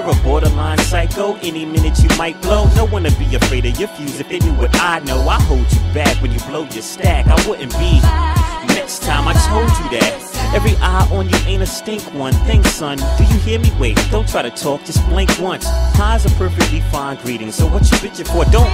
you're a borderline psycho. Any minute you might blow. No one to be afraid of your fuse. If they knew what I know, I hold you back when you blow your stack. I wouldn't be next time, I told you that. Every eye on you ain't a stink one. Thanks, son. Do you hear me? Wait, don't try to talk, just blink once. High's a perfectly fine greeting, so what you bitching for? Don't.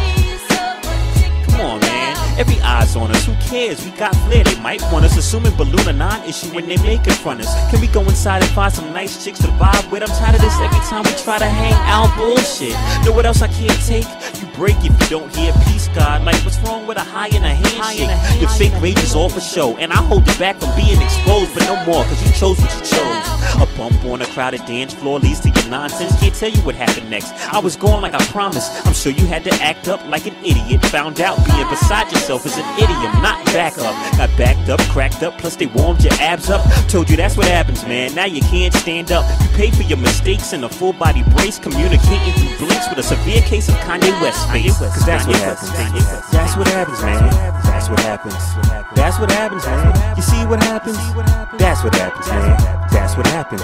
Come on, man. Every eye's on us. Who cares? We got flair. They might want us. Assuming balloon a non-issue when they make it front us. Can we go inside and find some nice chicks to vibe with? I'm tired of this every time we try to hang out bullshit. Know what else I can't take? You break if you don't hear peace, God. Like, what's wrong with a high and a handshake? Your fake rage is all for show, and I hold it back from being exposed, but no more, cause you chose what you chose. A bump on a crowded dance floor leads to your nonsense. Can't tell you what happened next. I was going like I promised. I'm sure you had to act up like an idiot. Found out being beside yourself is an idiom, not back up. Got backed up, cracked up, plus they warmed your abs up. Told you that's what happens, man. Now you can't stand up. You pay for your mistakes in a full body brace, communicating through blinks with a severe case of Kanye West face. Cause that's what happens. That's what happens, man. That's what happens. That's what happens, man. You see what happens? That's what happens, man. That's what happens.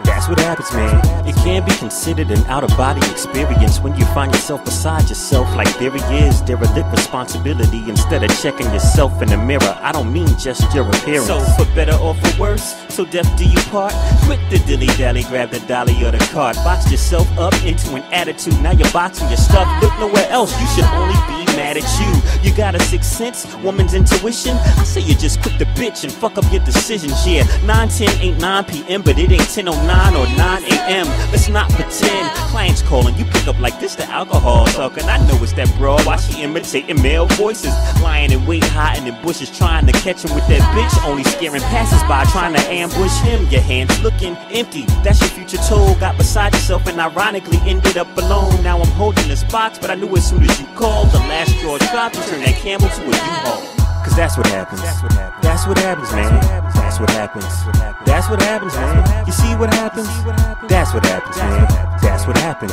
That's what happens, man. It can be considered an out-of-body experience when you find yourself beside yourself like there he is. Derelict responsibility instead of checking yourself in the mirror. I don't mean just your appearance. So for better or for worse, so death do you part. Quit the dilly-dally, grab the dolly or the cart. Box yourself up into an attitude. Now you're boxing your stuff. Look nowhere else. You should only be mad at you. You got a sixth sense, woman's intuition. I say you just quit the bitch and fuck up your decisions. Yeah, 9:10 ain't 9 p.m., but it ain't 10:09 or 9 a.m. Let's not pretend. Clients calling, you pick up like this the alcohol talking. I know it's that broad. Why she imitating male voices? Lying in wait, hiding in bushes, trying to catch him with that bitch. Only scaring passers-by, trying to ambush him. Your hands looking empty. That's your future toll. Got beside yourself and ironically ended up alone. Now I'm holding this box, but I knew as soon as you called, the last straw dropped, you turn that camel to a U-Haul. Cause that's what happens. That's what happens, man. That's what happens. That's what happens, man. You see what happens? That's what happens, man. That's what happens.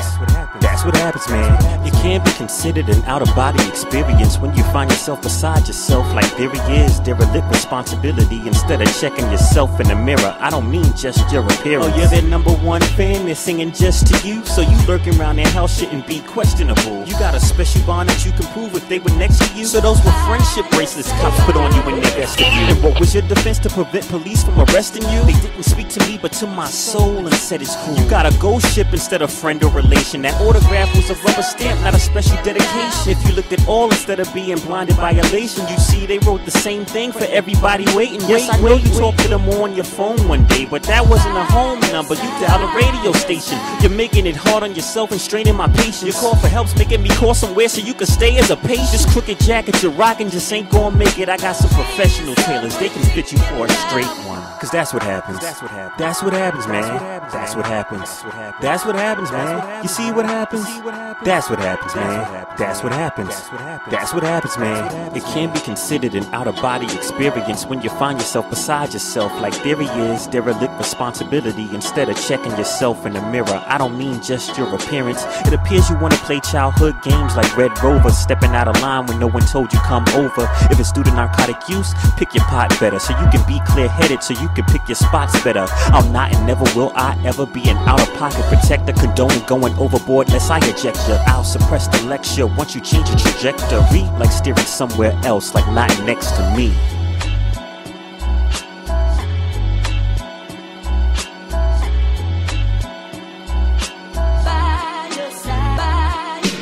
That's what happens, man. It can be considered an out-of-body experience when you find yourself beside yourself like there he is. Derelict responsibility instead of checking yourself in the mirror. I don't mean just your appearance. Oh, you're their #1 fan, they're singing just to you. So you lurking around their house shouldn't be questionable. You got a special bond that you can prove if they were next to you. So those were friendship bracelets cops put on you when they bested you. And what was your defense to prevent police from arresting you? They didn't speak to me but to my soul and said it's cool. You got a ghost ship instead of friend or relation. That autograph was a rubber stamp, not a special dedication. If you looked at all instead of being blinded by elation, you see they wrote the same thing for everybody waiting. Yes, I know you talked to them on your phone one day, but that wasn't a home number. You dialed a radio station. You're making it hard on yourself and straining my patience. Your call for help's making me call somewhere so you can stay as a patient. This crooked jacket you're rocking just ain't gonna make it. I got some professional tailors, they can fit you for a straight one. Cause that's what happens. That's what happens. That's what happens, man. That's what happens. That's what happens, man. You see what happens? That's what happens, man. That's what happens. That's what happens, man. It can be considered an out-of-body experience when you find yourself beside yourself like there he is. Derelict responsibility instead of checking yourself in the mirror. I don't mean just your appearance. It appears you want to play childhood games like Red Rover, stepping out of line when no one told you come over. If it's due to narcotic use, pick your pot better so you can be clear-headed, so you can pick your spots better. I'm not and never will I ever be an out-of-pocket protector, condoning going overboard lest I eject you. I'll suppress the lecture once you change your trajectory, like steering somewhere else, like not next to me.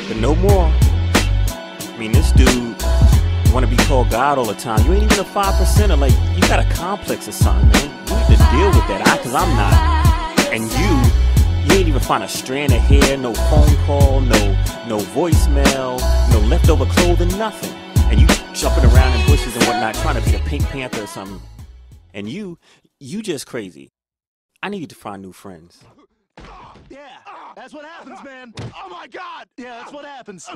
But no more. I mean, this dude wanna be called God all the time. You ain't even a 5%er. Like, you got a complex or something, man. You need to deal with that. Cause I'm not. And you ain't even find a strand of hair, no phone call, no voicemail, no leftover clothing, nothing. And you jumping around in bushes and whatnot, trying to be the Pink Panther or something. And you just crazy. I need to find new friends. Yeah, that's what happens, man. Oh my God! Yeah, that's what happens.